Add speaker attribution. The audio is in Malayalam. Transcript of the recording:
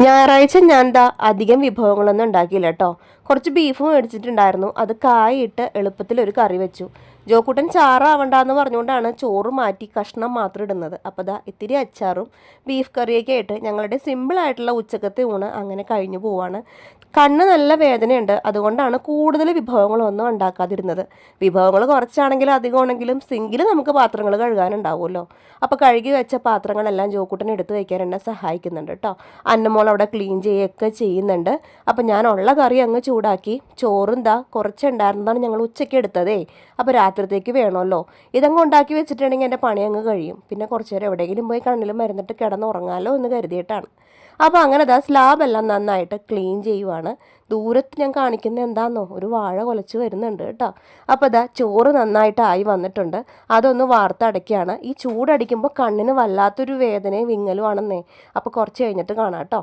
Speaker 1: ഞായറാഴ്ച ഞാൻ അധികം വിഭവങ്ങളൊന്നും ഉണ്ടാക്കിയില്ല കേട്ടോ. കുറച്ച് ബീഫ് മേടിച്ചിട്ടുണ്ടായിരുന്നു. അത് കായിട്ട് എളുപ്പത്തിൽ ഒരു കറി വെച്ചു. ജോക്കൂട്ടൻ ചാറാവണ്ടെന്ന് പറഞ്ഞുകൊണ്ടാണ് ചോറ് മാറ്റി കഷ്ണം മാത്രം ഇടുന്നത്. അപ്പോൾ ഇത്തിരി അച്ചാറും ബീഫ് കറിയൊക്കെ ആയിട്ട് ഞങ്ങളുടെ സിമ്പിളായിട്ടുള്ള ഉച്ചക്കത്തെ ഊണ് അങ്ങനെ കഴിഞ്ഞു പോവാണ്. കണ്ണ് നല്ല വേദനയുണ്ട്, അതുകൊണ്ടാണ് കൂടുതൽ വിഭവങ്ങളൊന്നും ഉണ്ടാക്കാതിരുന്നത്. വിഭവങ്ങൾ കുറച്ചാണെങ്കിലും അധികമാണെങ്കിലും സിങ്കിൽ നമുക്ക് പാത്രങ്ങൾ കഴുകാനുണ്ടാവുമല്ലോ. അപ്പോൾ കഴുകി വെച്ച പാത്രങ്ങളെല്ലാം ജോക്കൂട്ടൻ എടുത്ത് വയ്ക്കാൻ എന്നെ സഹായിക്കുന്നുണ്ട് കേട്ടോ. അന്നമോൾ അവിടെ ക്ലീൻ ചെയ്യുകയൊക്കെ ചെയ്യുന്നുണ്ട്. അപ്പം ഞാൻ ഉള്ള കറി അങ്ങ് ചൂടാക്കി. ചോറും കുറച്ചുണ്ടായിരുന്നതാണ് ഞങ്ങൾ ഉച്ചയ്ക്ക് എടുത്തതേ. അപ്പോൾ രാത്രിത്തേക്ക് വേണമല്ലോ. ഇതങ്ങ് ഉണ്ടാക്കി വെച്ചിട്ടുണ്ടെങ്കിൽ എൻ്റെ പണി അങ്ങ് കഴിയും. പിന്നെ കുറച്ച് നേരം എവിടെയെങ്കിലും പോയി കണ്ണിലും മരുന്നിട്ട് കിടന്നുറങ്ങാമല്ലോ എന്ന് കരുതിയിട്ടാണ്. അപ്പോൾ അങ്ങനെ സ്ലാബെല്ലാം നന്നായിട്ട് ക്ലീൻ ചെയ്യുവാണ്. ദൂരത്ത് ഞാൻ കാണിക്കുന്നത് എന്താണെന്നോ, ഒരു വാഴ കുലച്ച് വരുന്നുണ്ട് കേട്ടോ. അപ്പോൾ ചോറ് നന്നായിട്ടായി വന്നിട്ടുണ്ട്. അതൊന്ന് വാർത്തടയ്ക്കുകയാണ്. ഈ ചൂടടിക്കുമ്പോൾ കണ്ണിന് വല്ലാത്തൊരു വേദനയും വിങ്ങലും ആണെന്നേ. അപ്പോൾ കുറച്ച് കഴിഞ്ഞിട്ട് കാണാം കേട്ടോ.